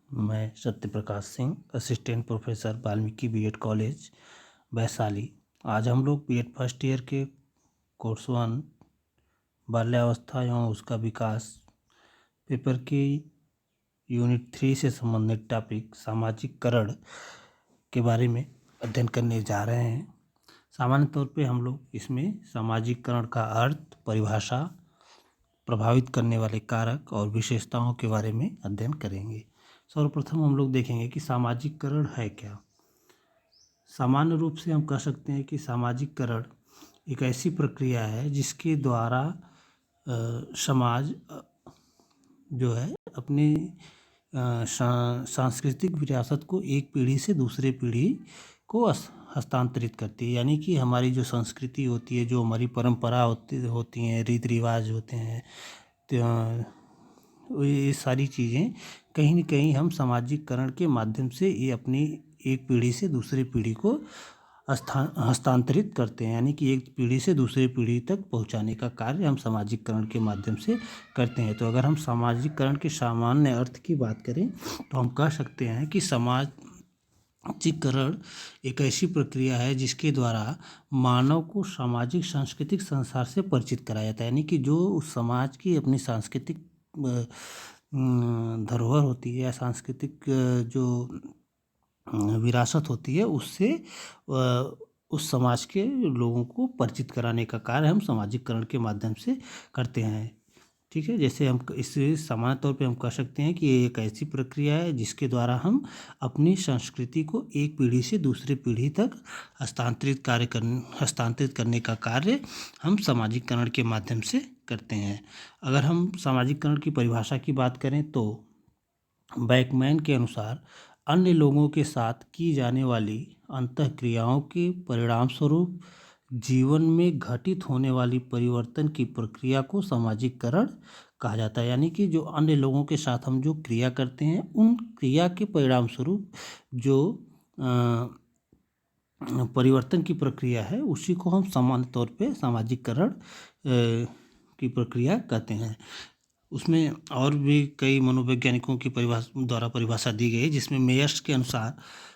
मैं Satyaprakash Singh, assistant professor Valmiki BEd college Vaishali. आज हम लोग बीएड फर्स्ट ईयर के कोर्स 1 बाल्यावस्था एवं उसका विकास पेपर की यूनिट 3 से संबंधित टॉपिक सामाजिककरण के बारे में अध्ययन करने जा रहे हैं। सामान्य तौर पे हम लोग इसमें सामाजिककरण का अर्थ, परिभाषा, प्रभावित करने वाले कारक और विशेषताओं के बारे में अध्ययन करेंगे। सर्वप्रथम हम लोग देखेंगे कि सामाजिककरण है क्या। सामान्य रूप से हम कह सकते हैं कि सामाजिककरण एक ऐसी प्रक्रिया है जिसके द्वारा समाज जो है अपनी सांस्कृतिक विरासत को एक पीढ़ी से दूसरे पीढ़ी को हस्तांतरित करती है। यानी कि हमारी जो संस्कृति होती है, जो हमारी परंपरा होती हैं, रीति रिवाज होते हैं, तो ये सारी चीज़ें कहीं न कहीं हम सामाजिककरण के माध्यम से ये अपनी एक पीढ़ी से दूसरी पीढ़ी को हस्तांतरित करते हैं। यानी कि एक पीढ़ी से दूसरी पीढ़ी तक पहुंचाने का कार्य हम सामाजिककरण के माध्यम से करते हैं। तो अगर हम सामाजिककरण के सामान्य अर्थ की बात करें तो हम कह सकते हैं कि सामाजिककरण एक ऐसी प्रक्रिया है जिसके द्वारा मानव को सामाजिक सांस्कृतिक संसार से परिचित कराया जाता है। यानी कि जो उस समाज की अपनी सांस्कृतिक धरोहर होती है या सांस्कृतिक जो विरासत होती है, उससे उस समाज के लोगों को परिचित कराने का कार्य हम सामाजिककरण के माध्यम से करते हैं। ठीक है, जैसे हम इसे सामान्य तौर पे हम कह सकते हैं कि ये एक ऐसी प्रक्रिया है जिसके द्वारा हम अपनी संस्कृति को एक पीढ़ी से दूसरी पीढ़ी तक हस्तांतरित करने का कार्य हम सामाजिककरण के माध्यम से करते हैं। अगर हम सामाजिककरण की परिभाषा की बात करें तो बैकमैन के अनुसार अन्य लोगों के साथ की जाने वाली अंतःक्रियाओं के परिणामस्वरूप जीवन में घटित होने वाली परिवर्तन की प्रक्रिया को सामाजिककरण कहा जाता है। यानी कि जो अन्य लोगों के साथ हम जो क्रिया करते हैं, उन क्रिया के परिणाम स्वरूप जो परिवर्तन की प्रक्रिया है, उसी को हम सामान्य तौर पे सामाजिककरण की प्रक्रिया कहते हैं। उसमें और भी कई मनोवैज्ञानिकों की द्वारा परिभाषा दी गई, जिसमें मेयर्स के अनुसार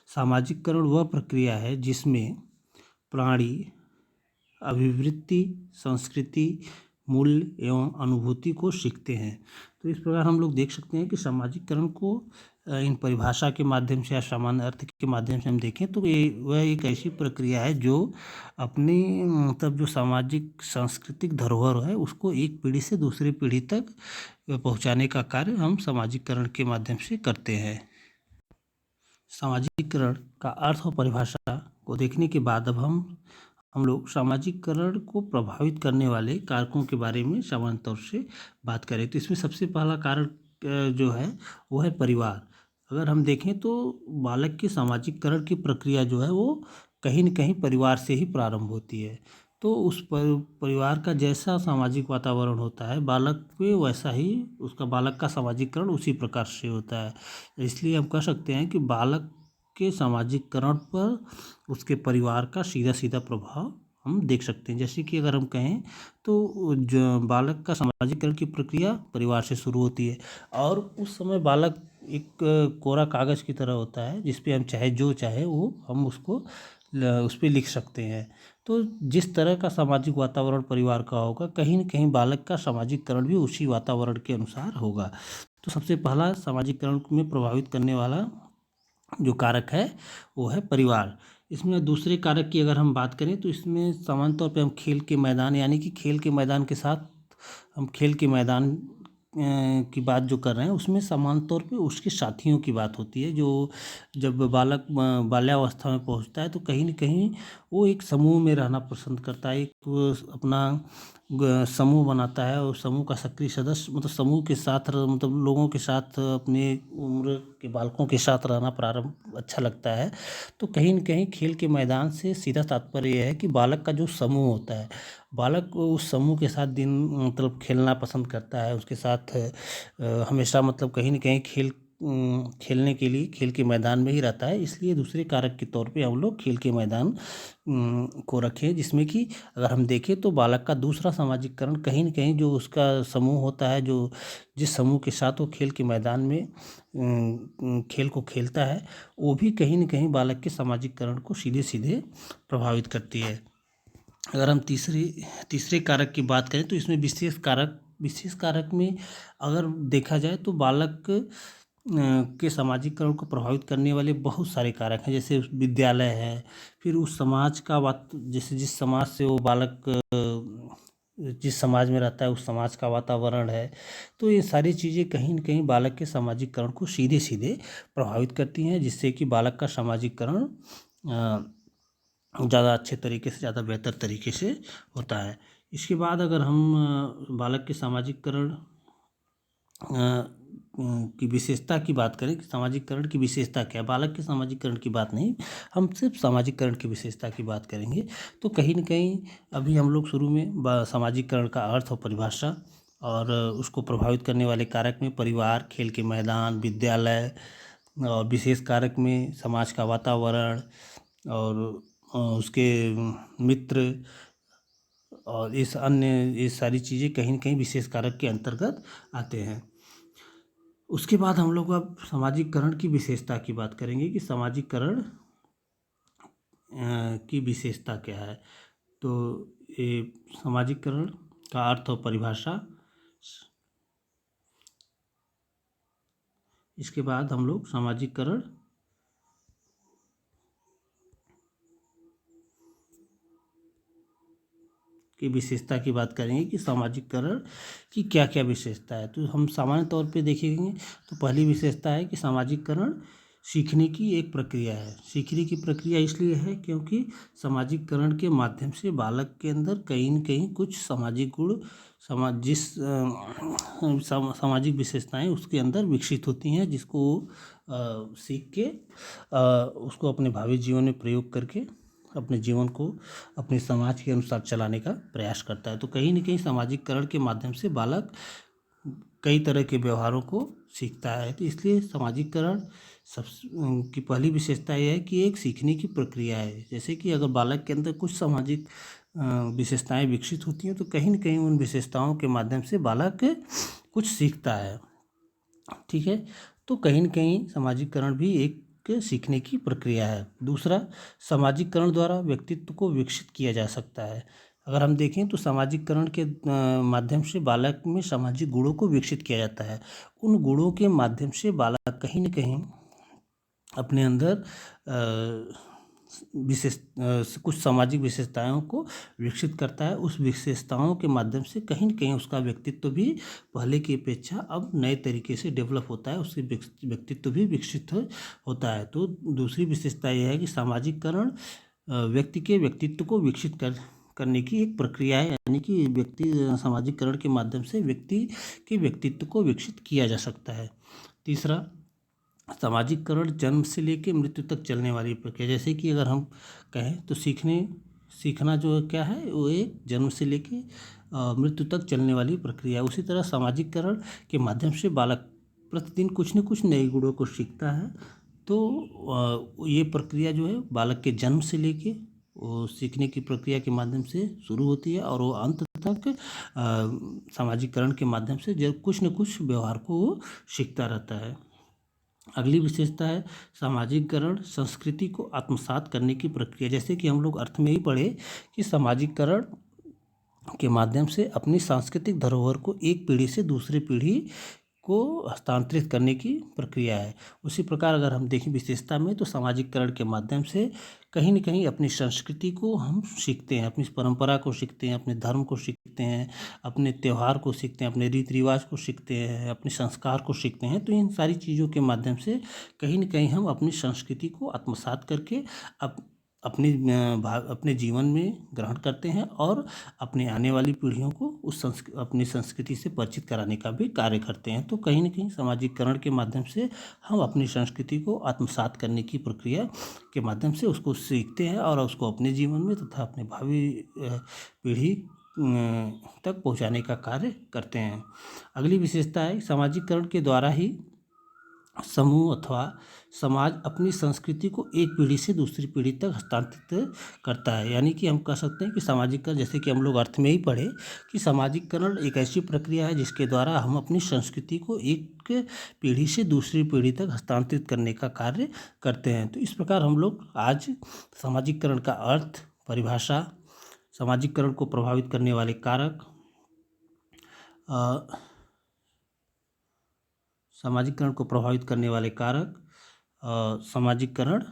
सामाजिककरण वह प्रक्रिया है जिसमें प्राणी अभिवृत्ति, संस्कृति, मूल्य एवं अनुभूति को सीखते हैं। तो इस प्रकार हम लोग देख सकते हैं कि सामाजिककरण को इन परिभाषा के माध्यम से या सामान्य अर्थ के माध्यम से हम देखें तो ये वह एक ऐसी प्रक्रिया है जो अपनी मतलब जो सामाजिक सांस्कृतिक धरोहर है उसको एक पीढ़ी से दूसरी पीढ़ी तक पहुंचाने का कार्य हम सामाजिककरण के माध्यम से करते हैं। सामाजिककरण का अर्थ और परिभाषा को देखने के बाद अब हम लोग सामाजिककरण को प्रभावित करने वाले कारकों के बारे में सामान्य तौर से बात करें तो इसमें सबसे पहला कारक जो है वो है परिवार। अगर हम देखें तो बालक के सामाजिककरण की प्रक्रिया जो है वो कहीं न कहीं परिवार से ही प्रारंभ होती है। तो उस परिवार का जैसा सामाजिक वातावरण होता है, बालक पे वैसा ही उसका बालक का सामाजिककरण उसी प्रकार से होता है। इसलिए हम कह सकते हैं कि बालक के सामाजिककरण पर उसके परिवार का सीधा सीधा प्रभाव हम देख सकते हैं। जैसे कि अगर हम कहें तो जो बालक का सामाजिककरण की प्रक्रिया परिवार से शुरू होती है और उस समय बालक एक कोरा कागज़ की तरह होता है जिस पे हम चाहे जो चाहे वो हम उसको उस पर लिख सकते हैं। तो जिस तरह का सामाजिक वातावरण परिवार का होगा, कहीं न कहीं बालक का सामाजिककरण भी उसी वातावरण के अनुसार होगा। तो सबसे पहला सामाजिककरण में प्रभावित करने वाला जो कारक है वो है परिवार। इसमें दूसरे कारक की अगर हम बात करें तो इसमें सामान्य तौर पे हम खेल के मैदान, यानी कि खेल के मैदान के साथ हम खेल के मैदान की बात जो कर रहे हैं उसमें सामान्य तौर पे उसके साथियों की बात होती है। जो जब बालक बाल्यावस्था में पहुंचता है तो कहीं न कहीं वो एक समूह में रहना पसंद करता है, एक अपना समूह बनाता है और समूह का सक्रिय सदस्य मतलब समूह के साथ मतलब लोगों के साथ अपने उम्र के बालकों के साथ रहना प्रारंभ अच्छा लगता है। तो कहीं न कहीं खेल के मैदान से सीधा तात्पर्य यह है कि बालक का जो समूह होता है, बालक उस समूह के साथ दिन मतलब खेलना पसंद करता है, उसके साथ हमेशा मतलब कहीं न कहीं खेल खेलने के लिए खेल के मैदान में ही रहता है, इसलिए दूसरे कारक के तौर पे हम लोग खेल के मैदान को रखें, जिसमें कि अगर हम देखें तो बालक का दूसरा सामाजिककरण कहीं न कहीं जो उसका समूह होता है, जो जिस समूह के साथ वो खेल के मैदान में खेल को खेलता है, वो भी कहीं न कहीं बालक के सामाजिककरण को सीधे सीधे प्रभावित करती है। अगर हम तीसरे कारक की बात करें तो इसमें विशेष कारक में अगर देखा जाए तो बालक के सामाजिककरण को प्रभावित करने वाले बहुत सारे कारक हैं, जैसे विद्यालय है, फिर उस समाज का जैसे जिस समाज से वो बालक जिस समाज में रहता है उस समाज का वातावरण है, तो ये सारी चीज़ें कहीं न कहीं बालक के सामाजिककरण को सीधे सीधे प्रभावित करती हैं, जिससे कि बालक का सामाजिककरण ज़्यादा अच्छे तरीके से, ज़्यादा बेहतर तरीके से होता है। इसके बाद अगर हम बालक के सामाजिककरण की विशेषता की बात करें कि सामाजिककरण की विशेषता क्या है, बालक के सामाजिककरण की बात नहीं, हम सिर्फ सामाजिककरण की विशेषता की बात करेंगे, तो कहीं न कहीं अभी हम लोग शुरू में सामाजिककरण का अर्थ और परिभाषा और उसको प्रभावित करने वाले कारक में परिवार, खेल के मैदान, विद्यालय और विशेष कारक में समाज का वातावरण और उसके मित्र और ये सारी चीज़ें कहीं न कहीं विशेष कारक के अंतर्गत आते हैं। उसके बाद हम लोग अब सामाजिककरण की विशेषता की बात करेंगे कि सामाजिककरण की विशेषता क्या है। तो ये सामाजिककरण का अर्थ और परिभाषा, इसके बाद हम लोग सामाजिककरण की विशेषता की बात करेंगे कि सामाजिककरण की क्या क्या विशेषता है। तो हम सामान्य तौर पे देखेंगे तो पहली विशेषता है कि सामाजिककरण सीखने की एक प्रक्रिया है। सीखने की प्रक्रिया इसलिए है क्योंकि सामाजिककरण के माध्यम से बालक के अंदर कहीं न कहीं कुछ सामाजिक गुण सामाजिक विशेषताएं उसके अंदर विकसित होती हैं, जिसको सीख के उसको अपने भावी जीवन में प्रयोग करके अपने जीवन को अपने समाज के अनुसार चलाने का प्रयास करता है। तो कहीं न कहीं सामाजिककरण के माध्यम से बालक कई तरह के व्यवहारों को सीखता है। तो इसलिए सामाजिककरण की पहली विशेषता यह है कि एक सीखने की प्रक्रिया है। जैसे कि अगर बालक के अंदर कुछ सामाजिक विशेषताएं विकसित होती हैं तो कहीं न कहीं उन विशेषताओं के माध्यम से बालक कुछ सीखता है। ठीक है, तो कहीं न कहीं सामाजिककरण भी एक सीखने की प्रक्रिया है। दूसरा, सामाजिककरण द्वारा व्यक्तित्व को विकसित किया जा सकता है। अगर हम देखें तो सामाजिककरण के माध्यम से बालक में सामाजिक गुणों को विकसित किया जाता है। उन गुणों के माध्यम से बालक कहीं न कहीं अपने अंदर कुछ सामाजिक विशेषताओं को विकसित करता है। उस विशेषताओं के माध्यम से कहीं न कहीं उसका व्यक्तित्व भी पहले की अपेक्षा अब नए तरीके से डेवलप होता है, उसके व्यक्तित्व भी विकसित होता है। तो दूसरी विशेषता यह है कि सामाजिककरण व्यक्ति के व्यक्तित्व को विकसित करने की एक प्रक्रिया है, यानी कि सामाजिककरण के माध्यम से व्यक्ति के व्यक्तित्व को विकसित किया जा सकता है। तीसरा, सामाजिककरण जन्म से लेकर मृत्यु तक चलने वाली प्रक्रिया। जैसे कि अगर हम कहें तो सीखना जो क्या है वो एक जन्म से लेके मृत्यु तक चलने वाली प्रक्रिया है। उसी तरह सामाजिककरण के माध्यम से बालक प्रतिदिन कुछ न कुछ नए गुणों को सीखता है। तो ये प्रक्रिया जो है बालक के जन्म से लेके वो सीखने की प्रक्रिया के माध्यम से शुरू होती है और वो अंत तक सामाजिककरण के माध्यम से जब कुछ न कुछ व्यवहार को वो सीखता रहता है। अगली विशेषता है सामाजिककरण संस्कृति को आत्मसात करने की प्रक्रिया। जैसे कि हम लोग अर्थ में ही पढ़े कि सामाजिककरण के माध्यम से अपनी सांस्कृतिक धरोहर को एक पीढ़ी से दूसरी पीढ़ी को हस्तांतरित करने की प्रक्रिया है। उसी प्रकार अगर हम देखें विशेषता में तो सामाजिककरण के माध्यम से कहीं न कहीं अपनी संस्कृति को हम सीखते हैं, अपनी परंपरा को सीखते हैं, अपने धर्म को सीखते हैं, अपने त्यौहार को सीखते हैं, अपने रीति रिवाज को सीखते हैं, अपने संस्कार को सीखते हैं। तो इन सारी चीज़ों के माध्यम से कहीं न कहीं हम अपनी संस्कृति को आत्मसात करके अपने जीवन में ग्रहण करते हैं और अपने आने वाली पीढ़ियों को अपनी संस्कृति से परिचित कराने का भी कार्य करते हैं। तो कहीं न कहीं सामाजिककरण के माध्यम से हम अपनी संस्कृति को आत्मसात करने की प्रक्रिया के माध्यम से उसको सीखते हैं और उसको अपने जीवन में तथा अपने भावी पीढ़ी तक पहुँचाने का कार्य करते हैं। अगली विशेषता है सामाजिककरण के द्वारा ही समूह अथवा समाज अपनी संस्कृति को एक पीढ़ी से दूसरी पीढ़ी तक हस्तांतरित करता है। यानी कि हम कह सकते हैं कि सामाजिककरण, जैसे कि हम लोग अर्थ में ही पढ़े कि सामाजिककरण एक ऐसी प्रक्रिया है जिसके द्वारा हम अपनी संस्कृति को एक पीढ़ी से दूसरी पीढ़ी तक हस्तांतरित करने का कार्य करते हैं। तो इस प्रकार हम लोग आज सामाजिककरण का अर्थ, परिभाषा, सामाजिककरण को प्रभावित करने वाले कारक, सामाजिककरण को प्रभावित करने वाले कारक, सामाजिककरण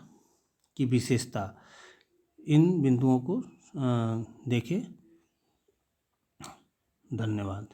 की विशेषता, इन बिंदुओं को देखें। धन्यवाद।